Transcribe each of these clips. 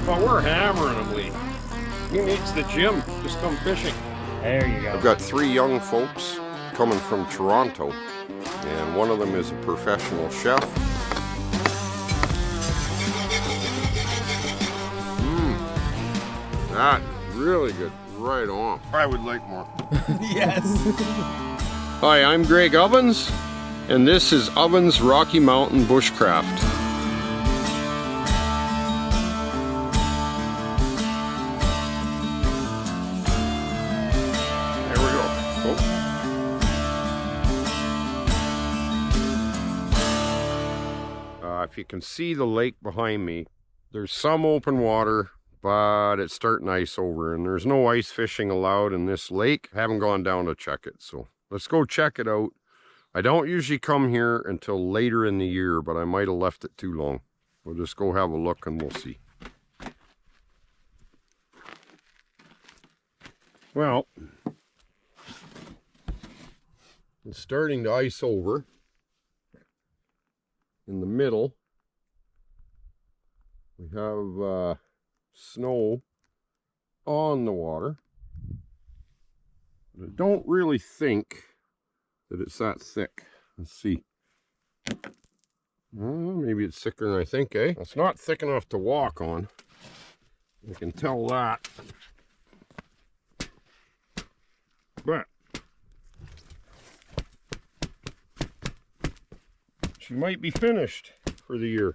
But we're hammering him, Lee. He needs the gym. Just come fishing. There you go. I've got 3 young folks coming from Toronto, and one of them is a professional chef. That really good. Right on. I would like more. Yes. Hi, I'm Greg Ovens, and this is Ovens Rocky Mountain Bushcraft. There we go. Oh. If you can see the lake behind me, there's some open water, but it's starting to ice over, and there's no ice fishing allowed in this lake. I haven't gone down to check it, so let's go check it out. I don't usually come here until later in the year, but I might have left it too long. We'll just go have a look and we'll see. Well, it's starting to ice over. In the middle, we have snow on the water. But I don't really think that it's that thick. Let's see. Maybe it's thicker than I think, eh? It's not thick enough to walk on. I can tell that. But she might be finished for the year.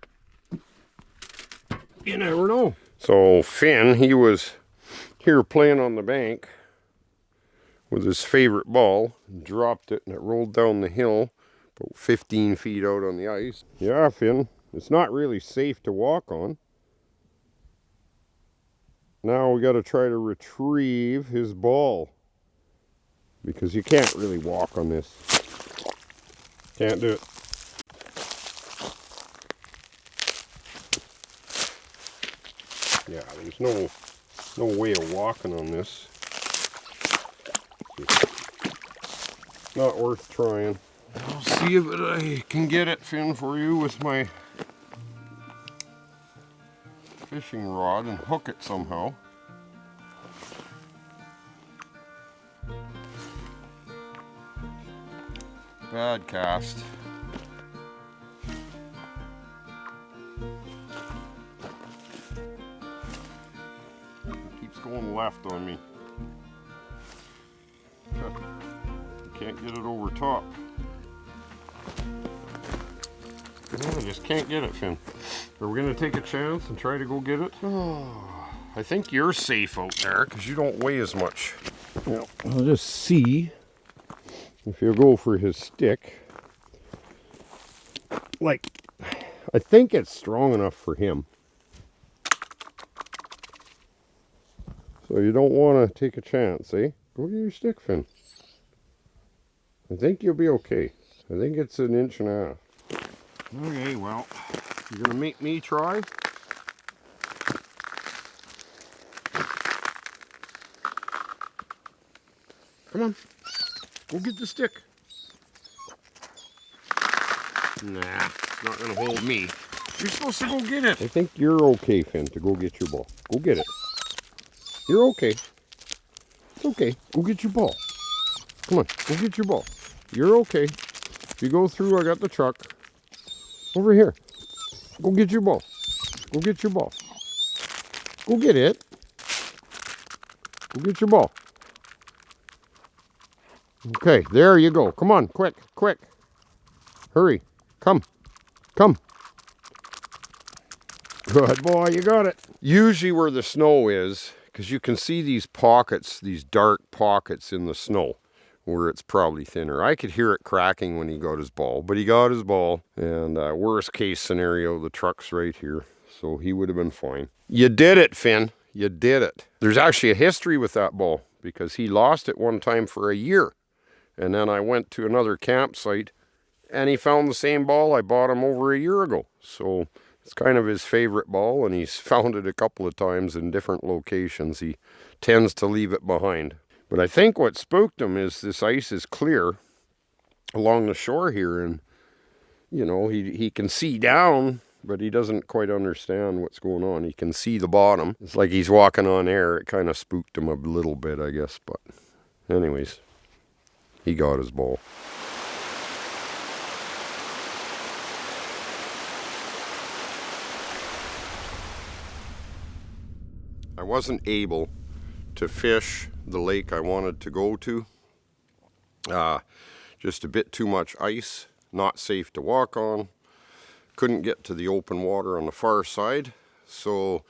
You never know. So Finn, he was here playing on the bank with his favorite ball, dropped it, and it rolled down the hill about 15 feet out on the ice. Yeah, Finn, it's not really safe to walk on. Now we got to try to retrieve his ball, because you can't really walk on this. Can't do it. Yeah, there's no way of walking on this. Not worth trying. I'll see if I can get it, Finn, for you with my fishing rod and hook it somehow. Bad cast. Keeps going left on me. Can't get it over top. I just can't get it, Finn. Are we going to take a chance and try to go get it? Oh, I think you're safe out there because you don't weigh as much. Well, I'll just see if you go for his stick. Like, I think it's strong enough for him. So you don't want to take a chance, eh? Go get your stick, Finn. I think you'll be okay. I think it's 1.5 inches. Okay, well, you're gonna make me try? Come on, go get the stick. Nah, it's not gonna hold me. You're supposed to go get it. I think you're okay, Finn, to go get your ball. Go get it. You're okay. It's okay. Go get your ball. Come on, go get your ball. You're okay. If you go through, I got the truck. Over here. Go get your ball. Go get your ball. Go get it. Go get your ball. Okay, there you go. Come on, quick, quick. Hurry. Come. Come. Good boy, you got it. Usually where the snow is, because you can see these pockets, these dark pockets in the snow, where it's probably thinner. I could hear it cracking when he got his ball, but he got his ball, and worst case scenario, the truck's right here, so he would have been fine. You did it, Finn. You did it. There's actually a history with that ball, because he lost it one time for a year, and then I went to another campsite, and he found the same ball I bought him over a year ago. So it's kind of his favorite ball, and he's found it a couple of times in different locations. He tends to leave it behind. But I think what spooked him is this ice is clear along the shore here, and you know, he can see down but he doesn't quite understand what's going on. He can see the bottom. It's like he's walking on air. It kind of spooked him a little bit, I guess. But anyways, he got his bowl. I wasn't able to fish the lake I wanted to go to. Just a bit too much ice, not safe to walk on. Couldn't get to the open water on the far side. So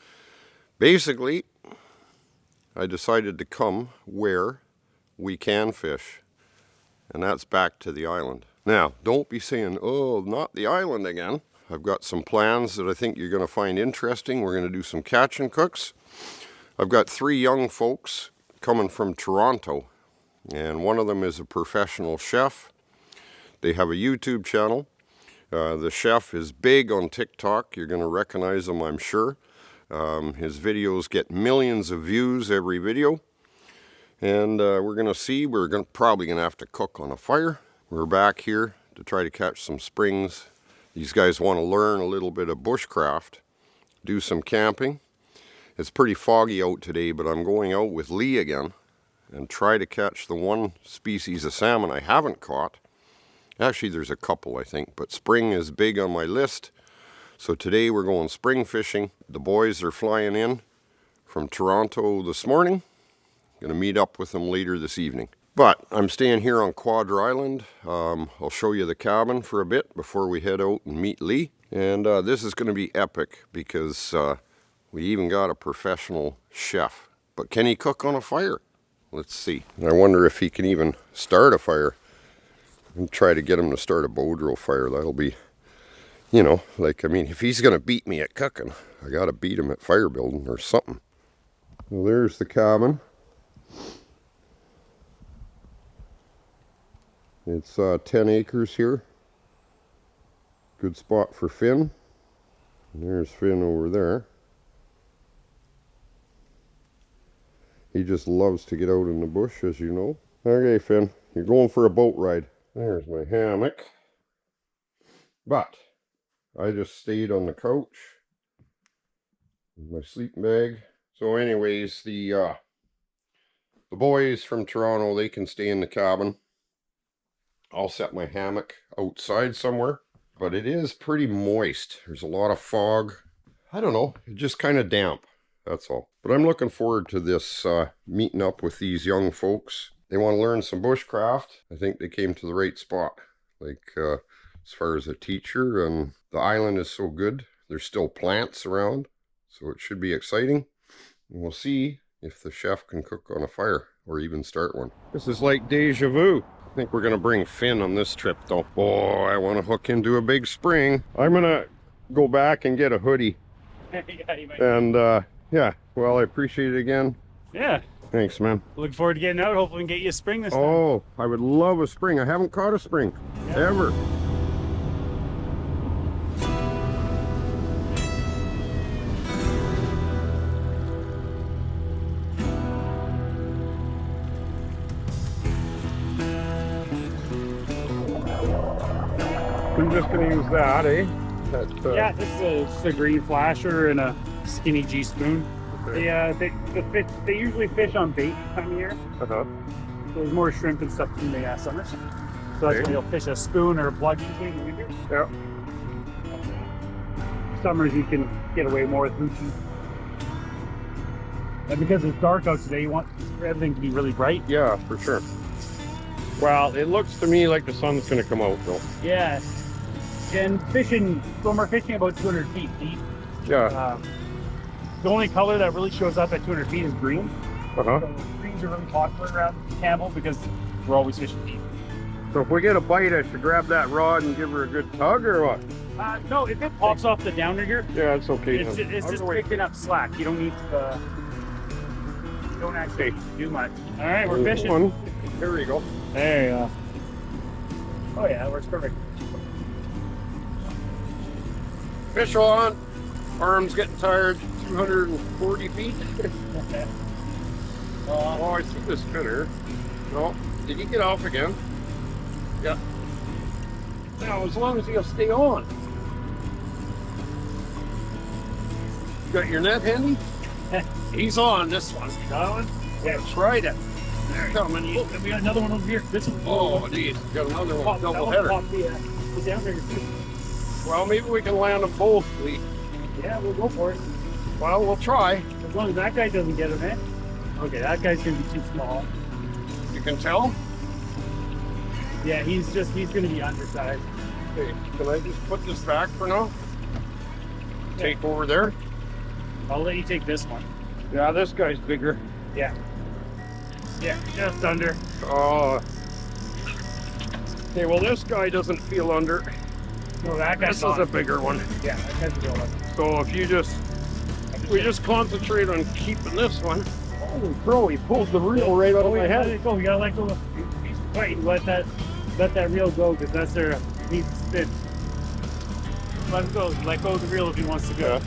basically, I decided to come where we can fish. And that's back to the island. Now, don't be saying, oh, not the island again. I've got some plans that I think you're going to find interesting. We're going to do some catch and cooks. I've got 3 young folks coming from Toronto, and one of them is a professional chef. They have a YouTube channel. The chef is big on TikTok. You're going to recognize him, I'm sure. His videos get millions of views every video. And we're going to see, probably going to have to cook on a fire. We're back here to try to catch some springs. These guys want to learn a little bit of bushcraft, do some camping. It's pretty foggy out today, but I'm going out with Lee again and try to catch the one species of salmon I haven't caught. Actually, there's a couple, I think, but spring is big on my list. So today we're going spring fishing. The boys are flying in from Toronto this morning. Going to meet up with them later this evening. But I'm staying here on Quadra Island. I'll show you the cabin for a bit before we head out and meet Lee. And this is going to be epic because we even got a professional chef. But can he cook on a fire? Let's see. I wonder if he can even start a fire. And try to get him to start a bow drill fire. That'll be, you know, like, I mean, if he's going to beat me at cooking, I got to beat him at fire building or something. Well, there's the cabin. It's 10 acres here. Good spot for Finn. And there's Finn over there. He just loves to get out in the bush, as you know. Okay, Finn, you're going for a boat ride. There's my hammock. But I just stayed on the couch with my sleeping bag. So anyways, the boys from Toronto, they can stay in the cabin. I'll set my hammock outside somewhere. But it is pretty moist. There's a lot of fog. I don't know, it's just kind of damp. That's all. But I'm looking forward to this meeting up with these young folks. They want to learn some bushcraft. I think they came to the right spot. Like as far as a teacher, and the island is so good. There's still plants around, so it should be exciting. And we'll see if the chef can cook on a fire or even start one. This is like deja vu. I think we're going to bring Finn on this trip though. Oh, I want to hook into a big spring. I'm going to go back and get a hoodie. Yeah, you might. And yeah, well, I appreciate it again. Yeah. Thanks, man. Looking forward to getting out. Hopefully we can get you a spring this time. Oh, I would love a spring. I haven't caught a spring, ever. I'm just going to use that, eh? Yeah, this is just a green flasher and a skinny G spoon. Okay. They usually fish on bait time of year. Uh-huh. So there's more shrimp and stuff in the summer. So that's when you'll fish a spoon or a plug usually in the winter. Yeah. Summers you can get away more with hoochie. And because it's dark out today, you want everything to be really bright. Yeah, for sure. Well, it looks to me like the sun's going to come out though. Yeah. And fishing, when we're fishing about 200 feet deep, Yeah. the only color that really shows up at 200 feet is green. Uh-huh. So greens are really popular around Campbell because we're always fishing deep. So if we get a bite, I should grab that rod and give her a good tug or what? No, if it pops off the downer here, Yeah, it's okay. it's just picking up slack. You don't need to, you don't actually do much. All right, we're fishing. One. There we go. There you go. Oh yeah, that works perfect. Fish on. Arm's getting tired. 240 feet. Oh, I see the spinner. No, did he get off again? Yeah. Now, as long as he'll stay on. Got your net handy? He's on this one. That one? Yeah, tried it. There. Coming. Oh, we got another one over here. This one. Oh, geez. Got another one. Pop, Double that header. one popped the down there too. Well, maybe we can land them both, Lee. Yeah, we'll go for it. Well, we'll try. As long as that guy doesn't get him, eh? Okay, that guy's gonna be too small. You can tell? Yeah, he's gonna be undersized. Okay, can I just put this back for now? Take over there? I'll let you take this one. Yeah, this guy's bigger. Yeah. Yeah, just under. Oh. Okay, well, this guy doesn't feel under. No, that guy's This is a bigger one. Yeah, that guy's a real one. So if you we just concentrate on keeping this one. Holy crow, he pulled the reel right out of my head. Let it go. You gotta let go. He's fighting. Let that reel go, because that's their needs to spin. Let him go. Let go of the reel if he wants to go. Yeah,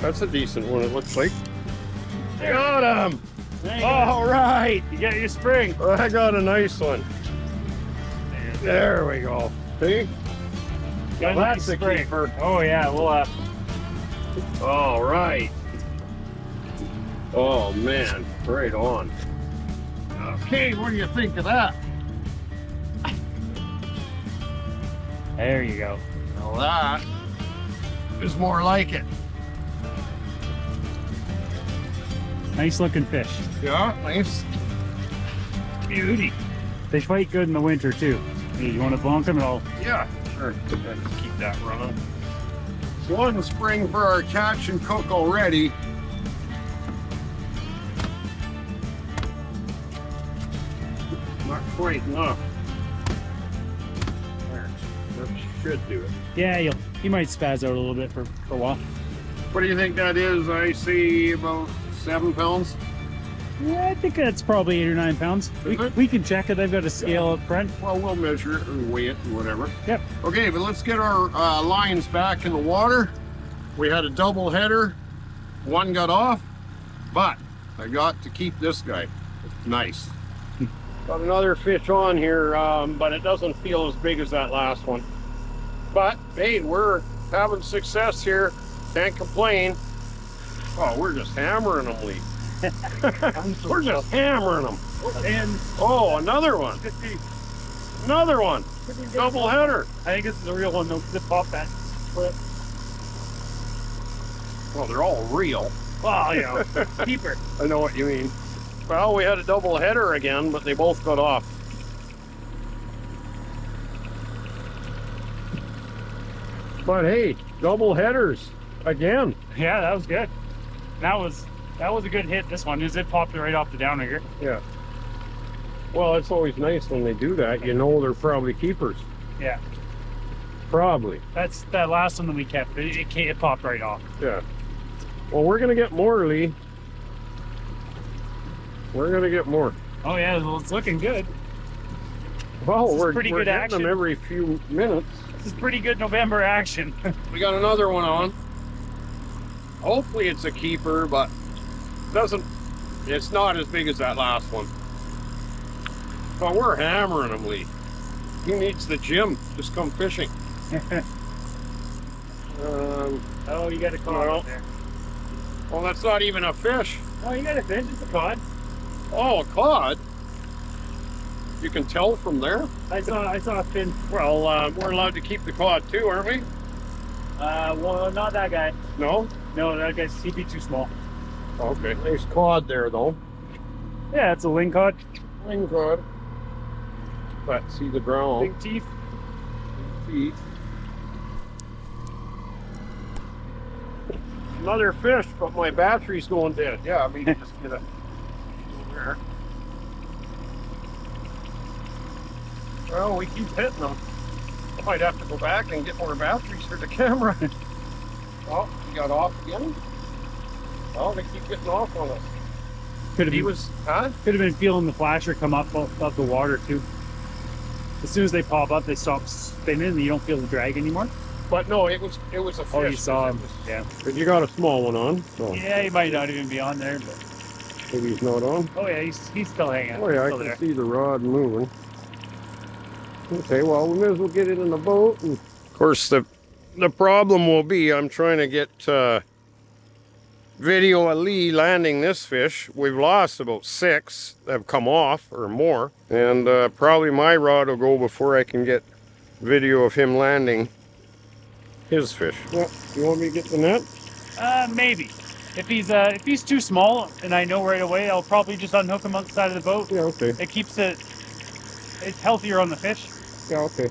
that's a decent one, it looks like. Got him! There you go. All right! You got your spring. I got a nice one. There we go. See? Got a That's nice a spring. keeper. Oh yeah, we'll All right. Oh man, right on. Okay, what do you think of that? there you go. Well, that is more like it. Nice looking fish. Yeah, nice. Beauty. They fight good in the winter too. Hey, you want to bonk them? I'll. Yeah, sure. Let's keep that running. One spring for our catch and cook already. Not quite enough. There. That should do it. Yeah, he might spaz out a little bit for a while. What do you think that is? I see about 7 pounds. Yeah, I think that's probably 8 or 9 pounds. We can check it. I've got a scale up front. Well, we'll measure it and weigh it and whatever. Yep. Okay, but let's get our lines back in the water. We had a double header. One got off, but I got to keep this guy. Nice. Got another fish on here, but it doesn't feel as big as that last one. But hey, we're having success here. Can't complain. Oh, we're just hammering them, Lee. We're just hammering them. And Oh, another one. Another one. Double header. I think this is a real one though, because it popped that flip. Well, they're all real. Well, you know, keeper. I know what you mean. Well, we had a double header again, but they both got off. But hey, double headers again. Yeah, that was good. That was a good hit. This one is it popped it right off the downrigger. Yeah. Well, it's always nice when they do that. You know they're probably keepers. Yeah, Probably. that's that last one that we kept. It popped right off. Yeah. Well, we're gonna get more, Lee. We're gonna get more. Oh yeah, well, it's looking good. Well, This is we're pretty we're good getting action. them every few minutes. This is pretty good November action. We got another one on. Hopefully it's a keeper, but it's not as big as that last one. But we're hammering him, Lee. He needs the gym. Just come fishing. Oh, you got a cod Well. up there. Well, that's not even a fish. Oh, you got a fish. It's a cod. Oh, a cod. You can tell from there. I saw a fin. Well, we're allowed to keep the cod too, aren't we? Well, not that guy. No? No, that guy's he'd be too small. Okay. Nice cod there, though. Yeah, it's a ling cod. Ring cod. But see the ground. Big teeth. Feet. Another fish, but my battery's going dead. Yeah, I mean, just get it there. Well, we keep hitting them. I might have to go back and get more batteries for the camera. Oh, he got off again. Oh, they keep getting off on us. Could He have was, huh? been feeling the flasher come up above the water too. As soon as they pop up, they stop spinning, and you don't feel the drag anymore. But no, it was a fish. Oh, you saw him. Yeah. But you got a small one on. So Yeah, he might not even be on there, but maybe he's not on. oh yeah, he's still hanging. Oh yeah, I Still can there. see the rod moving. Okay, well, we may as well get it in the boat. And of course, the problem will be I'm trying to get video of Lee landing this fish. We've lost about 6 that have come off or more. And probably my rod will go before I can get video of him landing his fish. Yeah, you want me to get the net? Maybe. If he's too small and I know right away, I'll probably just unhook him on the side of the boat. Yeah, okay. It keeps it's healthier on the fish. Yeah, okay.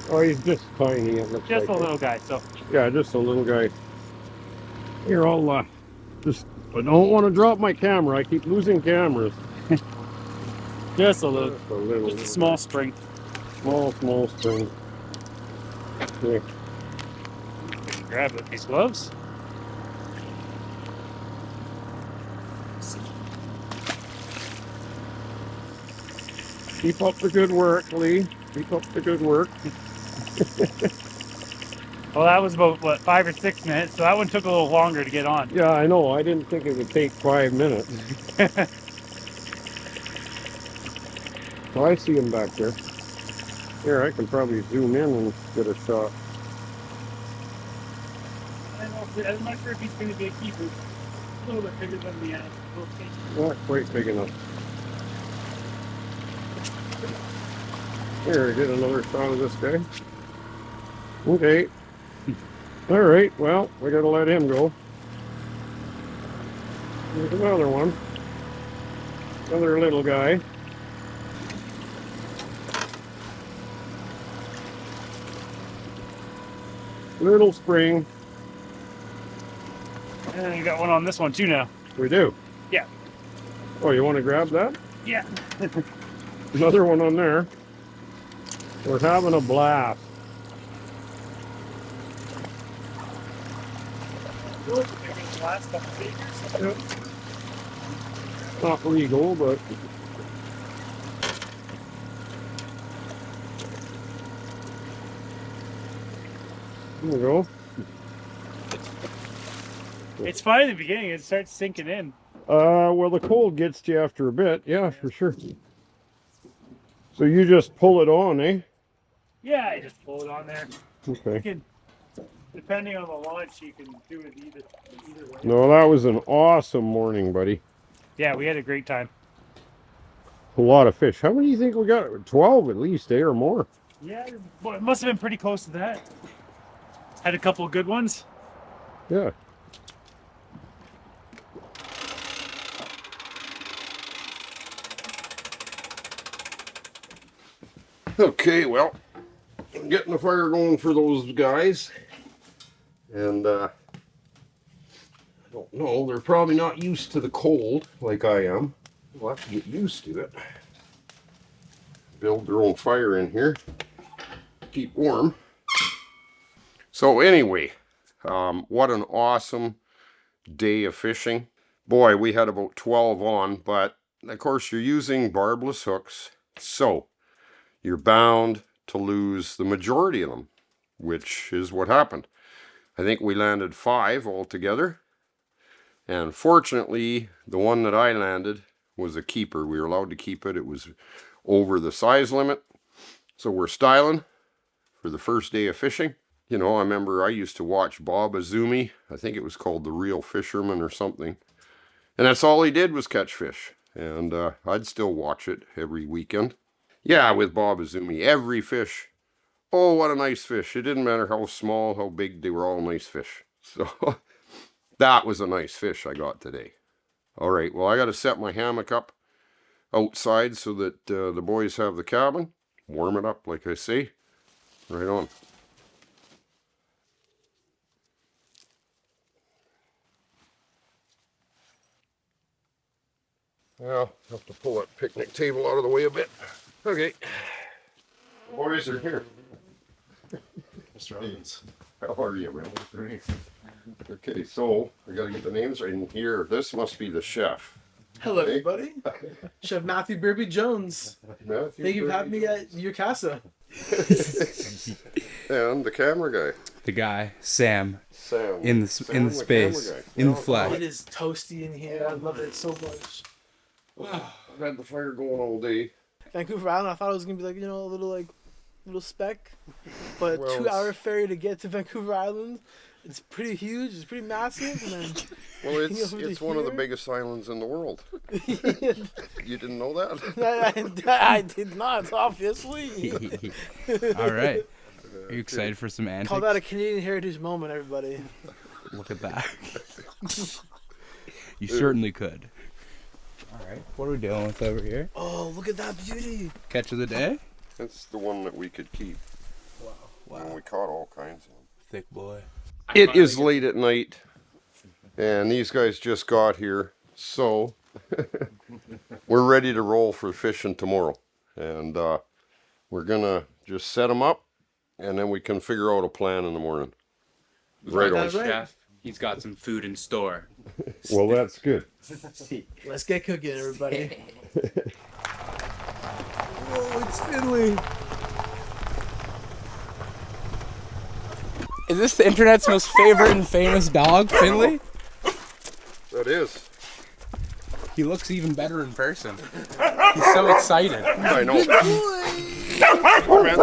Oh, he's just tiny. It looks Just like a little guy, so. Yeah, just a little guy. Here, I'll I don't want to drop my camera. I keep losing cameras. Just a little. Just Just a small spring. Small string. Okay. Grab it with these gloves. Keep up the good work, Lee. Keep up the good work. Well, that was about, what, 5 or 6 minutes, so that one took a little longer to get on. Yeah, I know. I didn't think it would take 5 minutes. Oh, I see him back there. Here, I can probably zoom in and get a shot. I'm not sure if he's going to be a keeper. A little bit bigger than the Not quite big enough. Here, get another shot of this guy. Okay. All right, well, we gotta let him go. Here's another one. Another little guy. Little spring. And you got one on this one too now. We do. Yeah. Oh, you want to grab that? Yeah. Another one on there. We're having a blast. Last couple figures. Yep. Not legal, but there we go. It's fine in the beginning. It starts sinking in. Well, the cold gets to you after a bit. Yeah, for sure. So you just pull it on, eh? Yeah, I just pull it on there. Okay. You can, depending on the launch, you can do it either way. No, that was an awesome morning, buddy. Yeah, we had a great time. A lot of fish. How many do you think we got? 12 at least, eh, or more? Yeah, well, it must have been pretty close to that. Had a couple of good ones. Yeah. Okay, well, I'm getting the fire going for those guys. And I don't know, they're probably not used to the cold like I am. We'll have to get used to it. Build their own fire in here. Keep warm. So anyway, what an awesome day of fishing. Boy, we had about 12 on, but of course you're using barbless hooks, so you're bound to lose the majority of them, which is what happened. I think we landed 5 altogether, and fortunately the one that I landed was a keeper. We were allowed to keep it. It was over the size limit, so we're styling for the first day of fishing. You know, I remember I used to watch Bob Azumi. I think it was called The Real Fisherman or something. And that's all he did was catch fish. And I'd still watch it every weekend. Yeah, with Bob Azumi, every fish. Oh, what a nice fish. It didn't matter how small, how big, they were all nice fish. So that was a nice fish I got today. All right, well, I got to set my hammock up outside so that the boys have the cabin. Warm it up, like I say. Right on. Well, have to pull that picnic table out of the way a bit. Okay. The boys are here. Mr. Evans. How are you, man? Okay, so I gotta get the names right in here. This must be the chef. Hello, Hey. everybody. Chef Matthew Birby Jones. Matthew Thank you for Brady. having me at your casa. And the camera guy, The guy, Sam, Sam. in the Sam, space, camera guy. in the Yeah, flesh. It is toasty in here. I love it so much. I've had the fire going all day. Vancouver Island, I thought it was gonna be like, a little speck, but Well, 2-hour ferry to get to Vancouver Island. It's pretty huge. It's pretty massive. And then Well, it's over to one of the here? biggest islands in the world. You didn't know that? I did not, obviously. All right. Are you excited for some antics? Call that a Canadian heritage moment, everybody. Look at that. You certainly could. All right. What are we dealing with over here? Oh, look at that beauty. Catch of the day? That's the one that we could keep. Wow. And we caught all kinds of them. Thick boy. It is late at night, and these guys just got here, so we're ready to roll for fishing tomorrow. And we're gonna just set them up, and then we can figure out a plan in the morning. Right on. Chef, he's got some food in store. Well, that's good. Let's get cooking, everybody. Oh, it's Finley. Is this the internet's most favorite and famous dog, Finley? That is. He looks even better in person. He's so excited. I know. Hey, man.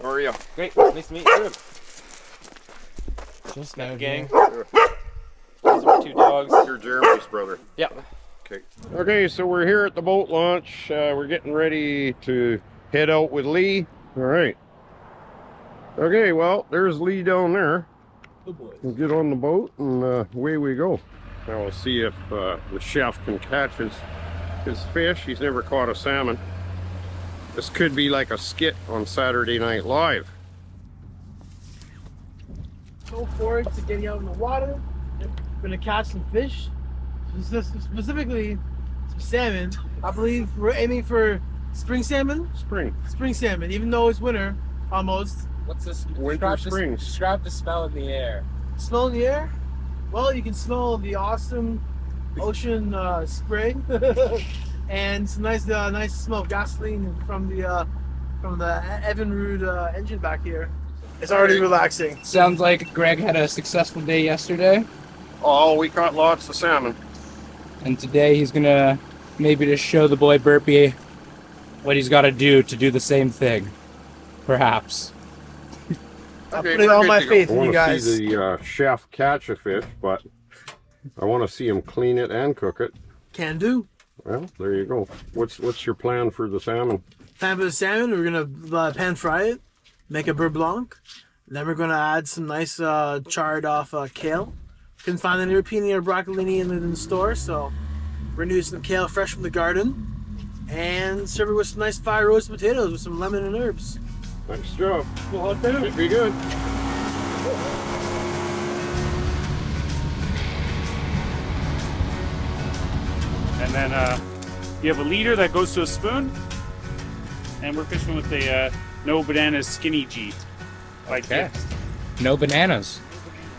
How are you? Great, nice to meet you. Just Met now, the gang. Those are 2 dogs. You're Jeremy's brother. Yeah. Okay. Okay, so we're here at the boat launch. We're getting ready to head out with Lee. All right. Okay, well, there's Lee down there. We'll get on the boat and away we go. Now we'll see if the chef can catch his fish. He's never caught a salmon. This could be like a skit on Saturday Night Live. So forward to getting out in the water. We're gonna catch some fish, specifically some salmon. I believe we're aiming for spring salmon. Spring salmon, even though it's winter, almost. What's this? Winter springs. Describe the smell in the air. Smell in the air? Well, you can smell the awesome ocean spray, and some nice smell of gasoline from the Evinrude engine back here. It's already relaxing. Sounds like Greg had a successful day yesterday, Oh, we caught lots of salmon. and today he's gonna maybe just show the boy Burpee what he's got to do the same thing. Perhaps. I'm putting all my faith in you I want guys. to see the chef catch a fish, but I want to see him clean it and cook it. Can do. Well, there you go. What's your plan for the salmon? Pan for the salmon, we're gonna pan fry it, make a beurre blanc. Then we're gonna add some nice charred off kale. Couldn't find any rapini or broccolini in the store, so we're gonna use some kale fresh from the garden and serve it with some nice fire roasted potatoes with some lemon and herbs. Nice job. Should be good. And then you have a leader that goes to a spoon. And we're fishing with the No Bananas Skinny G. Like this. No bananas.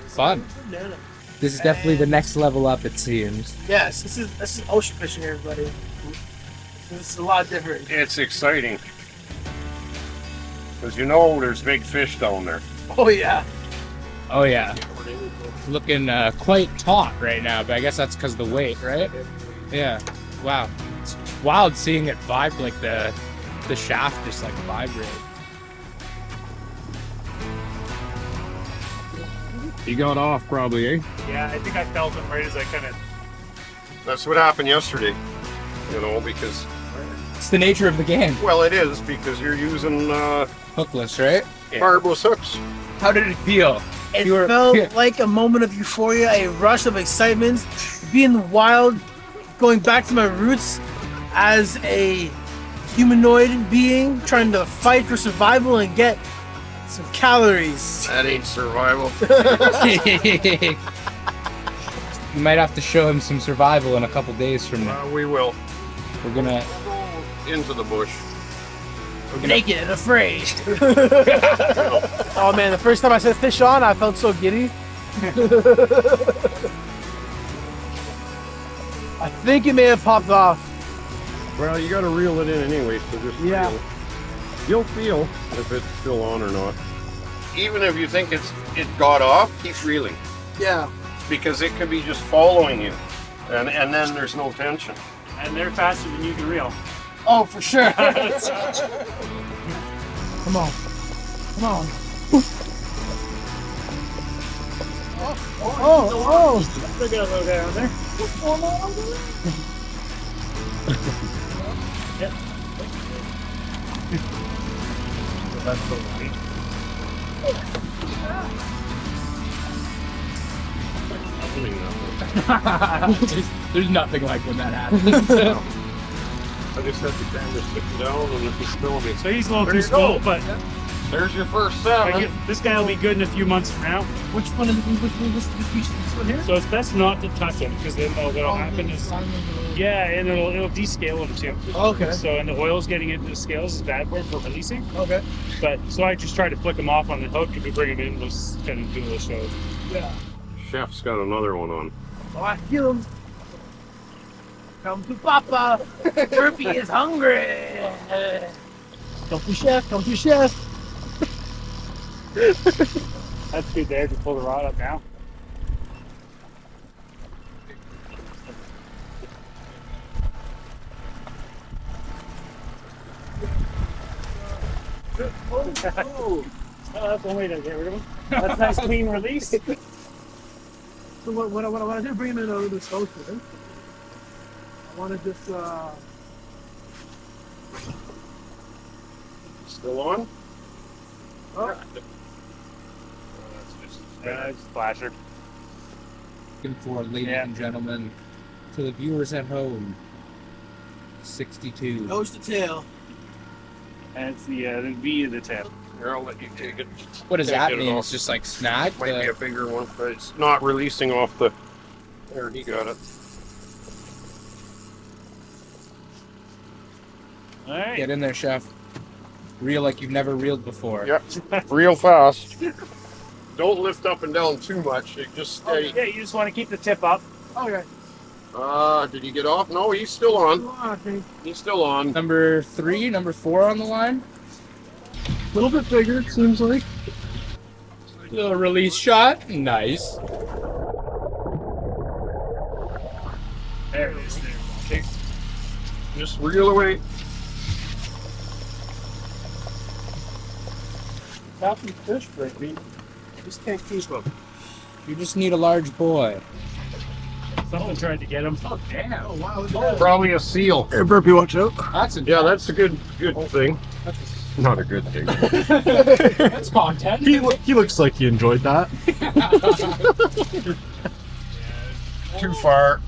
Fun. This is definitely the next level up, it seems. Yes, this is ocean fishing, everybody. This is a lot different. It's exciting. Because you know there's big fish down there. Oh yeah. Oh yeah. Looking quite taut right now, but I guess that's because of the weight, right? Yeah. Wow. It's wild seeing it vibe, like the shaft just like vibrate. He got off probably, eh? Yeah, I think I felt him right as I kind of. That's what happened yesterday. You know, because, It's the nature of the game. well, it is because you're using Hookless, right? barbless hooks. How did it feel? It You were- felt yeah. like a moment of euphoria, a rush of excitement, being in the wild, going back to my roots as a humanoid being, trying to fight for survival and get some calories. That ain't survival. You might have to show him some survival in a couple days from now. We will. We're gonna. Go into the bush. Naked and afraid. Oh man, the first time I set fish on, I felt so giddy. I think it may have popped off. Well, you got to reel it in anyway, so just Yeah. reel. You'll feel if it's still on or not. Even if you think it got off, keep reeling Yeah. because it could be just following you, and then there's no tension. And they're faster than you can reel. Oh, for sure. Come on. Come on. Oh! Look at that little guy on there. Yep. That's so funny. There's nothing like when that happens. I just have to kind of sit down and if he's filming me. So he's a little too small, but There's your first salmon. this guy will be good in a few months from now. Which one is this one here? So it's best not to touch him because then what'll happen is, yeah, and it'll descale him too. Okay. So and the oil's getting into the scales is bad for him for releasing. Okay. But so I just try to flick him off on the hook and we bring him in, just kind of do a little show. Yeah. Chef's got another one on. Oh, I feel him. Come to Papa. Burpee is hungry. Come to Chef. Come to Chef. That's good there to pull the rod up now. Oh, that's one way to get rid of him. That's a nice clean release. So what I want to do, bring him in a little bit closer. I want to just Still on? oh, It's flasher. Looking for, ladies and gentlemen, to the viewers at home, 62. nose to tail. And it's the V of the tip. Here, I'll let you take it. What does Can't that get it mean? off. It's just like snag? Might be a bigger one, but it's not releasing off the... There, he got it. All right. Get in there, Chef. Reel like you've never reeled before. Yep, real fast. Don't lift up and down too much. It just stay. Yeah, you just want to keep the tip up. Okay. Did he get off? No, he's still on. Okay. He's still on. Number 3, number 4 on the line. A little bit bigger, it seems like. Little release shot. Nice. There it is. There. Okay. Just reel away. Happy fish, Brittany. Just can't keep them. You just need a large boy. Someone tried to get him. Oh, damn. Oh wow, look at that. Probably a seal. Hey, Burpee, watch out. That's a Yeah, that's a good thing. Not a good thing. that's content. He looks like he enjoyed that. Too far.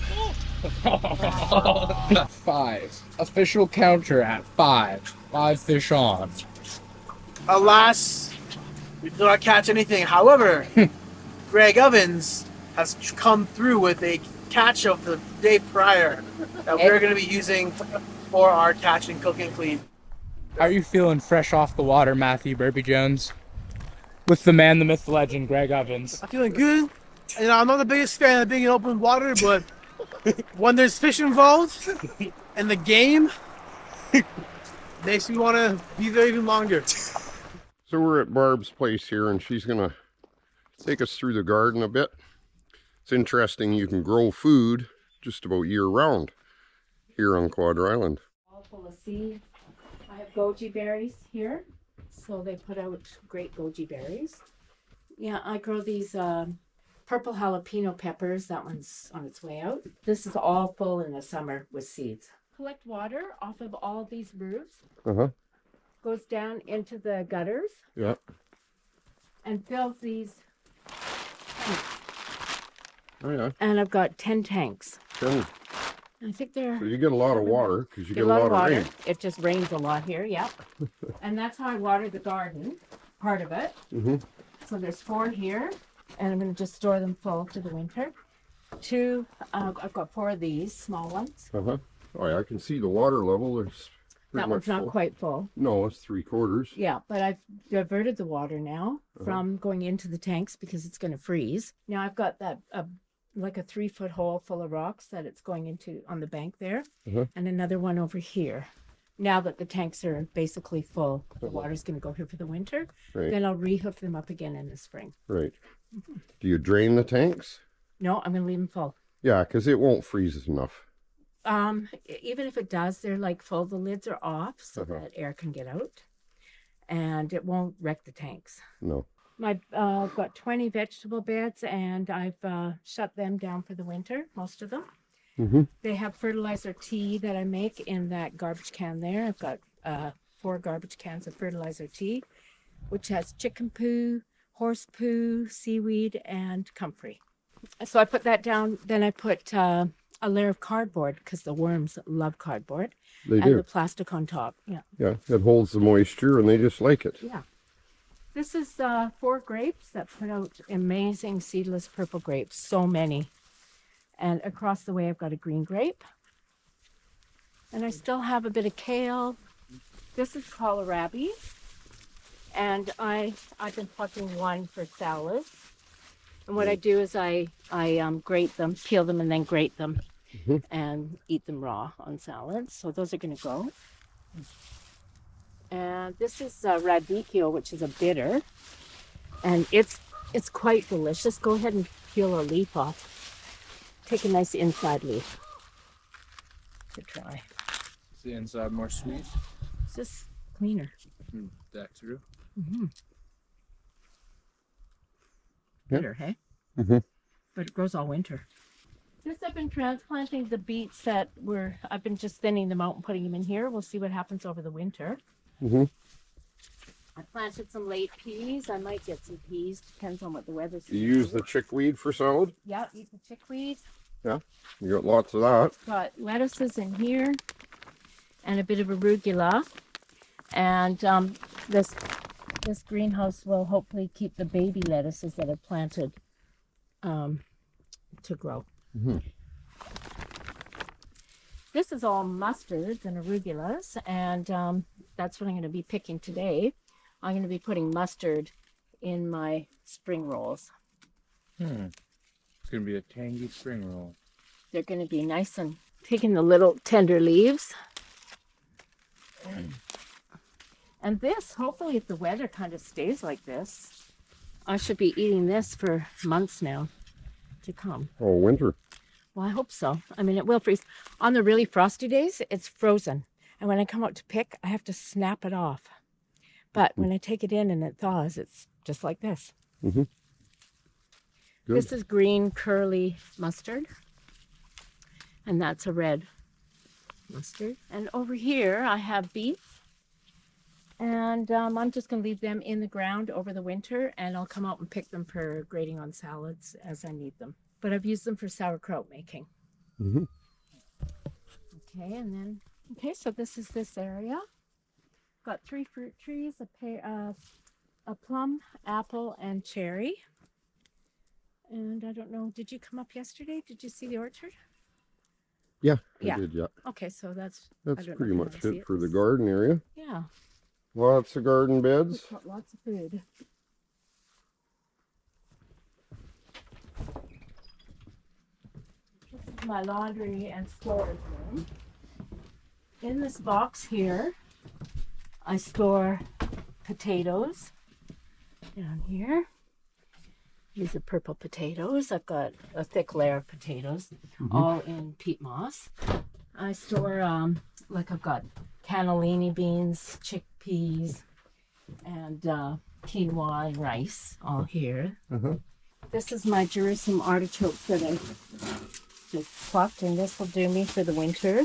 5. Official counter at 5. 5 fish on. Alas, we did not catch anything. However, Greg Ovens has come through with a catch of the day prior that we're going to be using for our catch and cook and clean. How are you feeling fresh off the water, Matthew Burpee Jones? With the man, the myth, the legend, Greg Ovens. I'm feeling good. You know, I'm not the biggest fan of being in open water, but when there's fish involved and the game, makes me want to be there even longer. So we're at Barb's place here, and she's gonna take us through the garden a bit. It's interesting, you can grow food just about year-round here on Quadra Island. All full of seeds. I have goji berries here, so they put out great goji berries. Yeah, I grow these purple jalapeno peppers. That one's on its way out. This is all full in the summer with seeds. Collect water off of all these roofs. Uh-huh. Goes down into the gutters Yeah. and fills these tanks. Oh yeah. And I've got 10 tanks. 10. I think they're So you get a lot of water because you get get a lot of water. rain. It just rains a lot here, yeah. And that's how I water the garden, part of it. Mm-hmm. So there's 4 here, and I'm going to just store them full for the winter. 2, I've got 4 of these small ones. Uh-huh. Oh yeah, I can see the water level. It's pretty That one's much not full. quite full. No, it's 3/4. Yeah, but I've diverted the water now from going into the tanks because it's going to freeze. Now I've got that like a 3-foot hole full of rocks that it's going into on the bank there, and another one over here. Now that the tanks are basically full, the water's going to go here for the winter. Right. Then I'll rehook them up again in the spring. Right. Do you drain the tanks? No, I'm going to leave them full. Yeah, because it won't freeze enough. Even if it does, they're like full. The lids are off so that air can get out, and it won't wreck the tanks. No. I've got 20 vegetable beds, and I've shut them down for the winter, most of them. Mm-hmm. They have fertilizer tea that I make in that garbage can there. I've got 4 garbage cans of fertilizer tea, which has chicken poo, horse poo, seaweed, and comfrey. So I put that down. Then I put a layer of cardboard, because the worms love cardboard, They and do. the plastic on top. Yeah. Yeah, it holds the moisture and they just like it. Yeah. This is 4 grapes that put out amazing seedless purple grapes. So many. And across the way, I've got a green grape. And I still have a bit of kale. This is kohlrabi. And I've been plucking one for salads. And what I do is I grate them, peel them, and then grate them, and eat them raw on salads. So those are going to go. And this is radicchio, which is a bitter, and it's quite delicious. Go ahead and peel a leaf off. Take a nice inside leaf to try. Is the inside more sweet? It's just cleaner. That true. Mm-hmm. Yeah. Bitter, hey? Mm-hmm. But it grows all winter. This I've been transplanting the beets that I've been just thinning them out and putting them in here. We'll see what happens over the winter. Mm-hmm. I planted some late peas. I might get some peas. Depends on what the weather's. You use the chickweed for salad? Yeah, eat the chickweed. Yeah, you got lots of that. Got lettuces in here and a bit of arugula. And this greenhouse will hopefully keep the baby lettuces that I've planted to grow. Mm-hmm. This is all mustards and arugulas, and that's what I'm going to be picking today. I'm going to be putting mustard in my spring rolls. It's gonna be a tangy spring roll. They're going to be nice and taking the little tender leaves. And this, hopefully, if the weather kind of stays like this, I should be eating this for months now to come. Oh, winter. Well, I hope so. I mean, it will freeze. On the really frosty days, it's frozen. And when I come out to pick, I have to snap it off. But when I take it in and it thaws, it's just like this. Mm-hmm. Good. This is green curly mustard. And that's a red mustard. And over here, I have beets. And I'm just going to leave them in the ground over the winter. And I'll come out and pick them for grating on salads as I need them. But I've used them for sauerkraut making. Mm-hmm. Okay, and then, so this is this area. Got 3 fruit trees, a plum, apple, and cherry. And I don't know, did you come up yesterday? Did you see the orchard? Yeah, Yeah. I did, yeah. Okay, so that's That's don't know pretty if you much wanna see it for the garden area. Yeah, Lots of garden beds. it's got lots of food. This is my laundry and storage room. In this box here, I store potatoes down here. These are purple potatoes. I've got a thick layer of potatoes, all in peat moss. I store, I've got cannellini beans, chickpeas, and quinoa and rice all here. Uh-huh. This is my Jerusalem artichokes that I just plucked, and this will do me for the winter.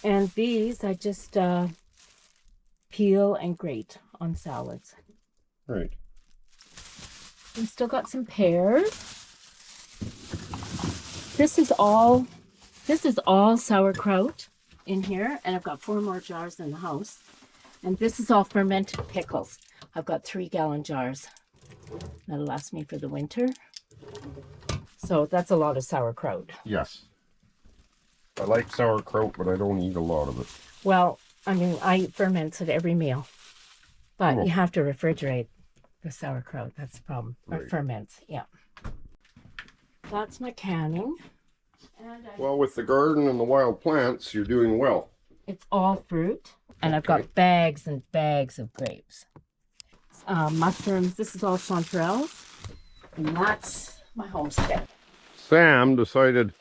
And these I just peel and grate on salads. Right. We've still got some pears. This is all sauerkraut in here, and I've got 4 more jars in the house. And this is all fermented pickles. I've got 3-gallon jars. That'll last me for the winter. So that's a lot of sauerkraut. Yes. I like sauerkraut, but I don't eat a lot of it. Well, I mean, I ferment at every meal. But Oh. you have to refrigerate the sauerkraut. That's the problem. Or Right. ferments, yeah. That's my canning. And Well, with the garden and the wild plants, you're doing well. it's all fruit. And I've got bags and bags of grapes. Mushrooms. This is all chanterelles. And that's my homestead. Sam decided.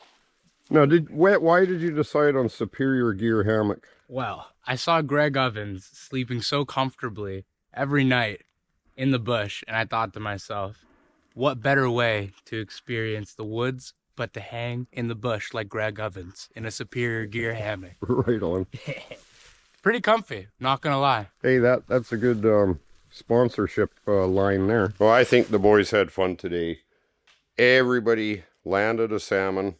Now, why did you decide on Superior Gear hammock? Well, I saw Greg Ovens sleeping so comfortably every night in the bush, and I thought to myself, what better way to experience the woods but to hang in the bush like Greg Ovens in a Superior Gear hammock. Right on. Pretty comfy, not gonna lie. Hey, that's a good sponsorship line there. Well, I think the boys had fun today. Everybody landed a salmon.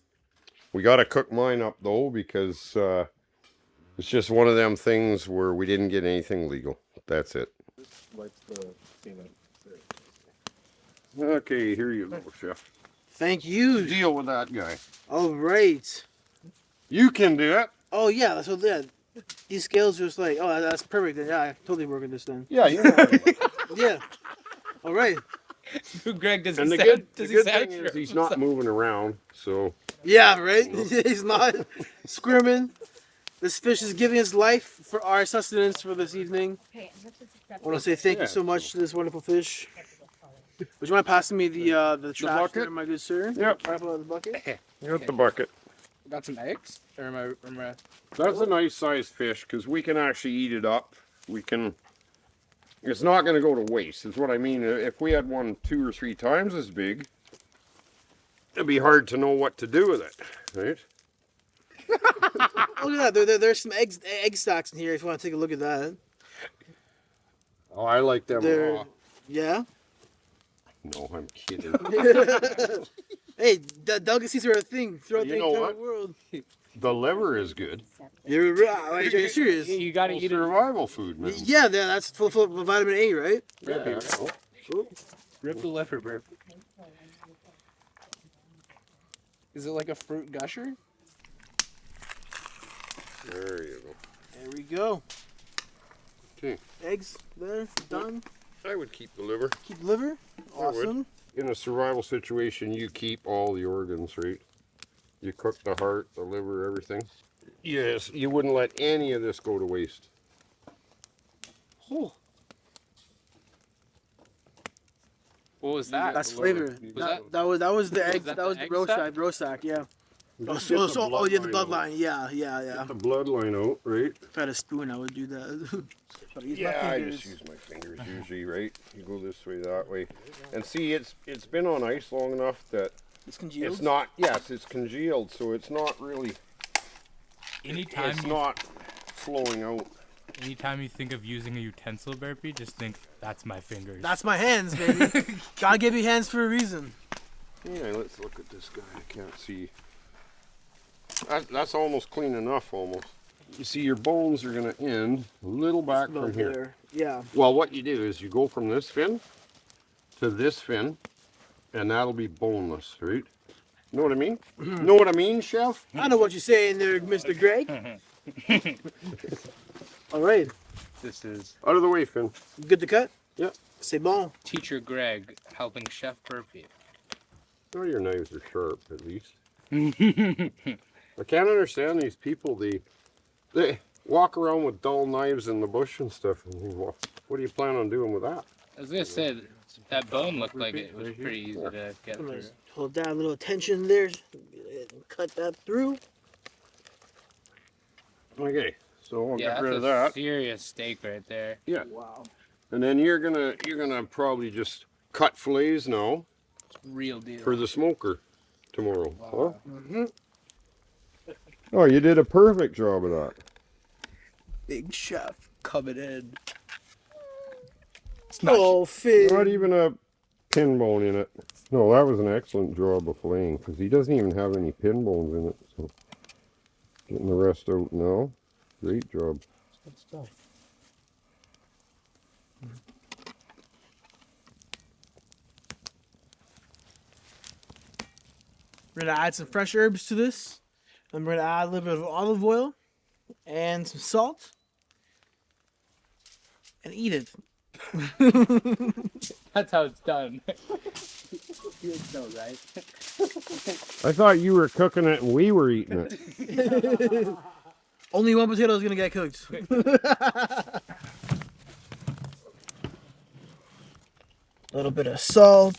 We got to cook mine up though, because it's just one of them things where we didn't get anything legal. That's it. Okay, here you go, Chef. Thank you. Deal with that guy. All right. You can do it. Oh yeah, that's what that. These scales are just like, oh, that's perfect. Then yeah, I totally work with this then. Yeah, you know. Yeah. All right. Greg, does And he the sound, good thing is he's not moving around, so. Yeah, right. He's not squirming. This fish is giving his life for our sustenance for this evening. Okay, let's just accept I want to say thank you so much to this wonderful fish. Would you mind passing me the trash bucket? there, my good sir? Yep. Right below the bucket. You got the bucket. Got some eggs? Or am I... That's a nice sized fish because we can actually eat it up. We can. It's not going to go to waste, is what I mean. If we had one 2 or 3 times as big, it'd be hard to know what to do with it, right? Look at that. There's some egg stacks in here if you want to take a look at that. Oh, I like them raw. Yeah. No, I'm kidding. Hey, delicacies are a thing throughout You the know entire what? world. The liver is good. You're serious? You gotta Well, eat it. survival food, man. Yeah, that's full of vitamin A, right? Yeah. Rip the liver, bro. Is it like a fruit gusher? There you go. There we go. Okay. Eggs there, done. I would keep the liver. Keep liver. I would. Awesome. In a survival situation, you keep all the organs, right? You cook the heart, the liver, everything. Yes, you wouldn't let any of this go to waste. Oh, What was that? that's flavor. That was the egg. that That was the the egg roast sack. Yeah. Oh, Just get the oh yeah, the bloodline out. bloodline. Yeah. Get the bloodline out, right? If I had a spoon, I would do that. But I use my Yeah, I fingers. just use my fingers usually, right? You go this way, that way. And see, it's been on ice long enough that It's congealed. it's not, yes, it's congealed, so it's not really, it's not flowing out. Anytime you think of using a utensil burpee, just think, that's my fingers. That's my hands, baby. God gave you hands for a reason. Yeah, let's look at this guy. I can't see. That's almost clean enough, almost. You see, your bones are going to end a little back About from here. there. Yeah. Well, what you do is you go from this fin to this fin, and that'll be boneless, right? Know what I mean? Know what I mean, Chef? I know what you're saying there, Mr. Greg. All right. This is Out of the way, Finn. Good to cut? Yep. C'est bon. Teacher Greg helping Chef Burpee. Oh, your knives are sharp, at least. I can't understand these people. They walk around with dull knives in the bush and stuff. And what do you plan on doing with that? I was gonna say, that bone looked like it was pretty easy to get I'm gonna through. hold down a little tension there. Cut that through. Okay, so I'll Yeah, get rid that's of a that. serious steak right there. Yeah, Wow. and then you're gonna probably just cut fillets now Real deal. for the smoker tomorrow. Wow. Huh? Oh, you did a perfect job of that. Big chef coming in. Oh, Finn. Not even a pin bone in it. No, that was an excellent job of filleting because he doesn't even have any pin bones in it. So getting the rest out now. Great job. Good stuff. We're gonna add some fresh herbs to this. And we're gonna add a little bit of olive oil and some salt. And eat it. That's how it's done. You know, right? I thought you were cooking it and we were eating it. Only one potato is gonna get cooked. A little bit of salt.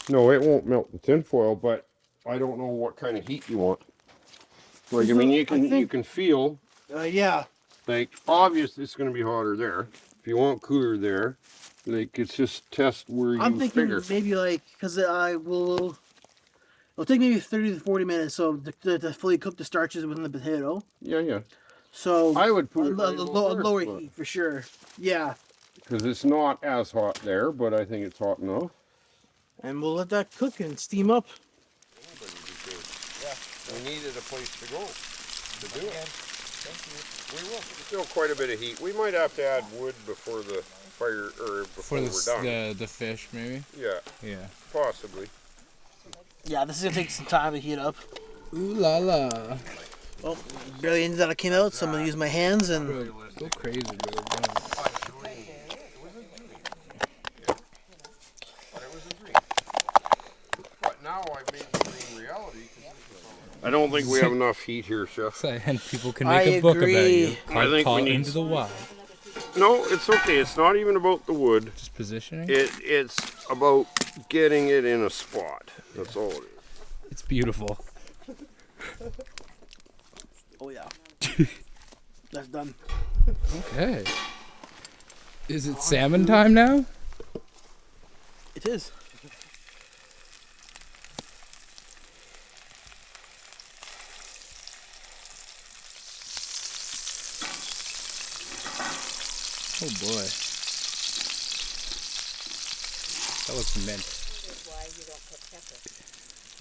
No, it won't melt the tinfoil, but I don't know what kind of heat you want. Like, I mean, you can feel, Yeah. like, obviously it's going to be hotter there. If you want cooler there, like, it's just test where you I'm thinking figure. maybe like, because it'll take maybe 30 to 40 minutes so to fully cook the starches within the potato. Yeah, yeah. So I would put it a right about lower there, heat for sure. Yeah. because it's not as hot there, but I think it's hot enough. And we'll let that cook and steam up. We needed a place to go to do it. We will. Still quite a bit of heat. We might have to add wood before the fire, or before we're done. the fish, maybe? Yeah, Yeah. possibly. Yeah, this is gonna take some time to heat up. Ooh la la. Well, barely any that came out, so I'm gonna use my hands and. Bro, go crazy, bro. But now I've made the dream reality. I don't think we have enough heat here, Chef. And people can I make a book about agree. you. I think we Call need- Into the Wild. No, it's okay. It's not even about the wood. Just positioning. It's about getting it in a spot. That's all it is. It's beautiful. Oh yeah. That's done. Okay. Is it salmon time now? It is. Oh boy. That looks mint.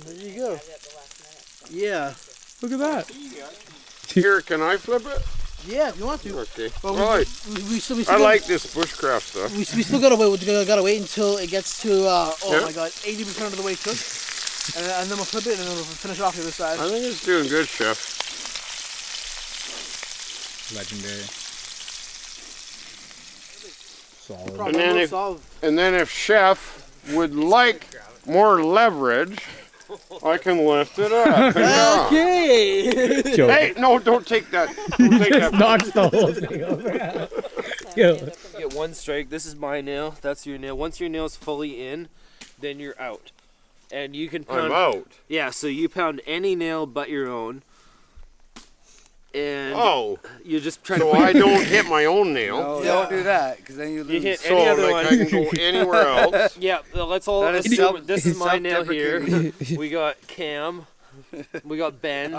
There you go. Yeah. Look at that. Here, can I flip it? Yeah, if you want to. Okay. But Right. we still I gotta- like this bushcraft stuff. We still gotta wait. We gotta wait until it gets to Yeah. my god, 80% of the way cooked, and then we'll flip it and then we'll finish off the other side. I think it's doing good, Chef. Legendary. Solid. Problem And then will if- solve. And then if Chef would like more leverage, I can lift it up. Okay. Hey, no, don't take that. Don't take that. Knocks the whole thing over. Yo. You get one strike. This is my nail. That's your nail. Once your nail's fully in, then you're out. And you can pound. I'm out. Yeah, so you pound any nail but your own. And Oh, you just try so to. I don't hit my own nail. No, don't do that, because then you lose. You hit So any other like one. I can go anywhere else. Yeah, let's all That is assume this is my nail here. self-deprecating. We got Cam. We got Ben.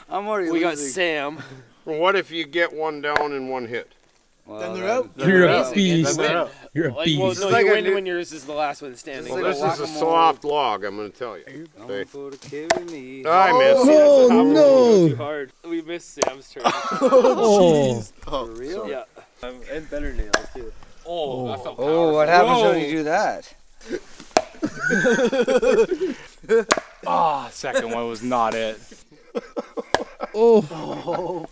I'm already We got losing. Sam. Well, what if you get one down in one hit? Well, Then they're that- out. then You're they're a out. beast. Then they're out. You're a Like, beast. well, no, like you a win new- when yours is the last one standing. It's Well, like this is a whack-a-mole. soft log, I'm going to tell you. Don't go to kill me. I missed. Oh, Too no. hard. We missed Sam's turn. Oh. For real? Yeah. And better nails too. Oh, that felt Oh, what happens when you do that? Ah, second one was not it. Oh.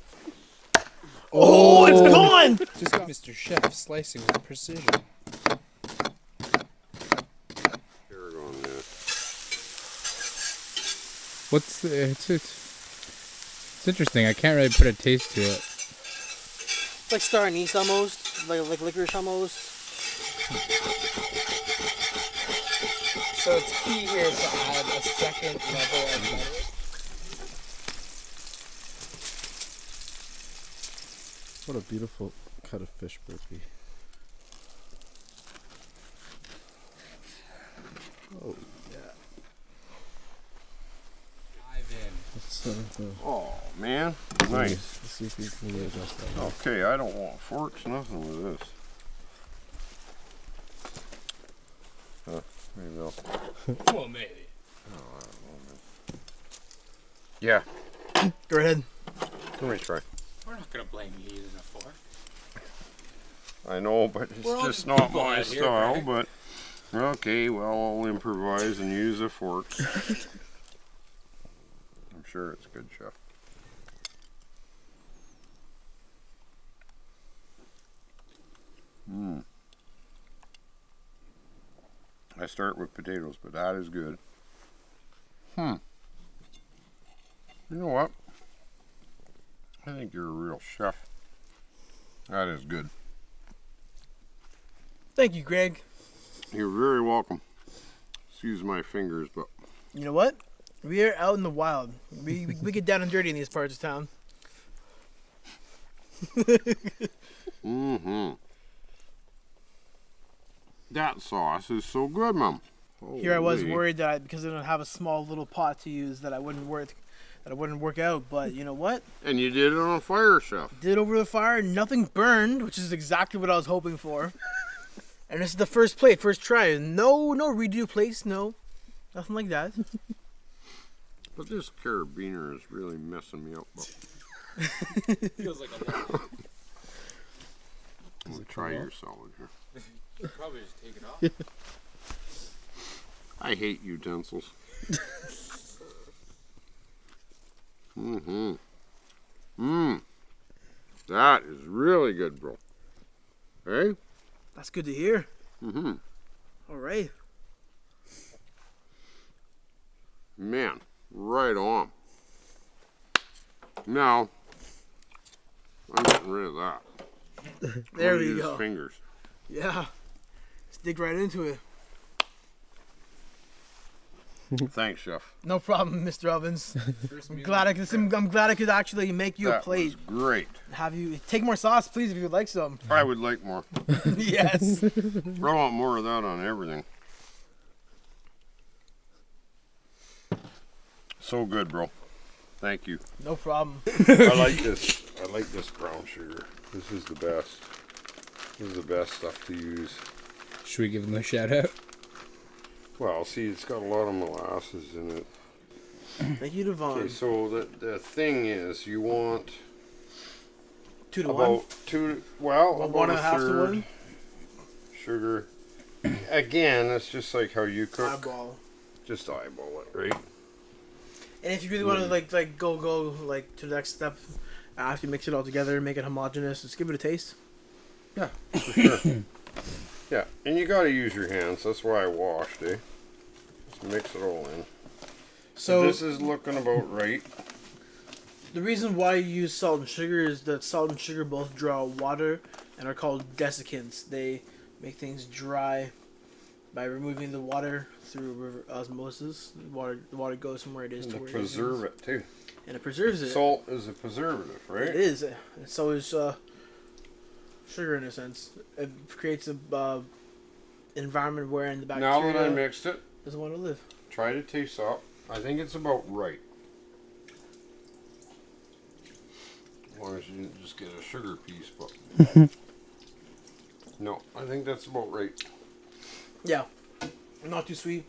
Oh, it's gone. Just got Mr. Chef slicing with precision. Here we're going, yeah. What's the, it's interesting. I can't really put a taste to it. It's like star anise almost, like licorice almost. So it's key here to add a second level of butter. What a beautiful cut of fish burpee. Oh, let's, Oh, man. Nice. let's see if we can readjust that. Okay, I don't want forks, nothing with this. Maybe I'll... Well, maybe. Yeah, Go ahead. let me try. We're not gonna blame you using a fork. I know, but it's We're all just just not people my out here, style, right? but... Okay, well, I'll improvise and use a fork. I'm sure it's good, Chef. I start with potatoes, but that is good. You know what? I think you're a real chef. That is good. Thank you, Greg. You're very welcome. Excuse my fingers, but You know what? We are out in the wild. We get down and dirty in these parts of town. mm-hmm. That sauce is so good, Mom. Here I was Holy. worried that because I don't have a small little pot to use that I wouldn't work out. But you know what? And you did it on fire, Chef. Did over the fire, nothing burned, which is exactly what I was hoping for. And this is the first plate, first try. No redo plates, no, nothing like that. But this carabiner is really messing me up. Feels like a lot. I'm gonna try your salad here. You probably just take it off. I hate utensils. mm-hmm. Mmm. That is really good, bro. Hey? That's good to hear. Mm-hmm. All right. Man, right on. Now, I'm getting rid of that. There I'm gonna we use go. Fingers. Yeah. Let's dig right into it. Thanks, Chef. No problem, Mr. Ovens. I'm glad I could actually make you a That plate. was great. Have you take more sauce, please, if you would like some. I would like more. Yes. I want more of that on everything. So good, bro. Thank you. No problem. I like this. I like this brown sugar. This is the best. This is the best stuff to use. Should we give them a shout out? Well, see, it's got a lot of molasses in it. Thank you, Devon. Okay, so the thing is, you want 2 to about 1. about One a and a half to third 1. sugar. Again, it's just like how you cook. Eyeball. Just eyeball it, right? And if you really want to like go like to the next step, after you mix it all together, make it homogeneous, just give it a taste. Yeah, for sure. Yeah, and you gotta use your hands. That's why I washed, eh? Just mix it all in. So this is looking about right. the reason why you use salt and sugar is that salt and sugar both draw water and are called desiccants. They make things dry by removing the water through osmosis. The water goes from where it is And to to where preserve it it too. is. And it preserves it. Salt is a preservative, right? It is. And so is sugar in a sense. It creates a environment wherein the bacteria Now that I mixed it, doesn't want to live. try to taste up. I think it's about right. As long as you didn't just get a sugar piece, but no, I think that's about right. Yeah. Not too sweet.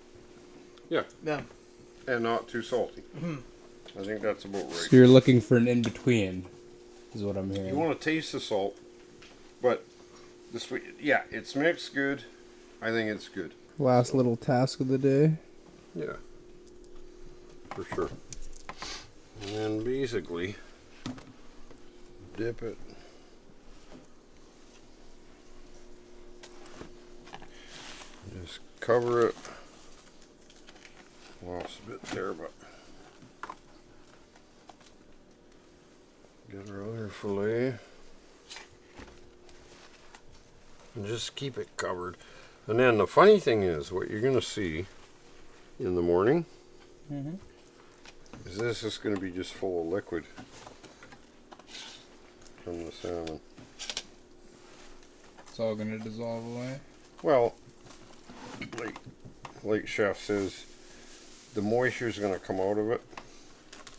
Yeah, Yeah. and not too salty. Mhm. I think that's about right. So you're looking for an in between, is what I'm hearing. You want to taste the salt, but the sweet. Yeah, it's mixed good. I think it's good. Last little task of the day. Yeah, for sure. And then basically dip it. Just cover it. Lost a bit there, but get our other fillet. And just keep it covered. And then the funny thing is, what you're going to see in the morning is this is going to be just full of liquid from the salmon. It's all gonna dissolve away. Well, like Chef says, the moisture is going to come out of it.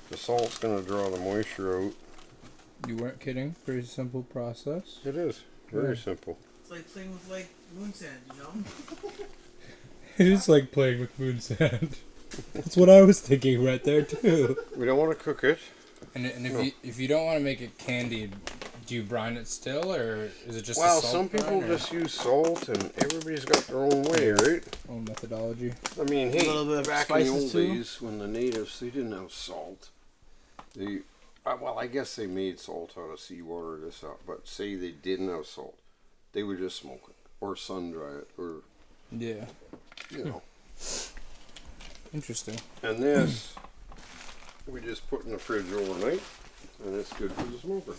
The salt's going to draw the moisture out. You weren't kidding. Pretty simple process. It is very Yeah. simple. It's like playing with like moon sand, you know? It is like playing with moon sand. That's what I was thinking right there too. We don't want to cook it. And if No. if you don't want to make it candied, do you brine it still, or is it just Well, a salt some people brine, or just use salt, and everybody's got their own way, right? own methodology? I mean, hey, little bit of back in the spices old too. days when the natives, they didn't have salt. They, well, I guess they made salt out of seawater, this out, but say they didn't have salt, they would just smoke it or sun dry it, or Yeah, you know. interesting. And this, we just put in the fridge overnight, and it's good for the smoker.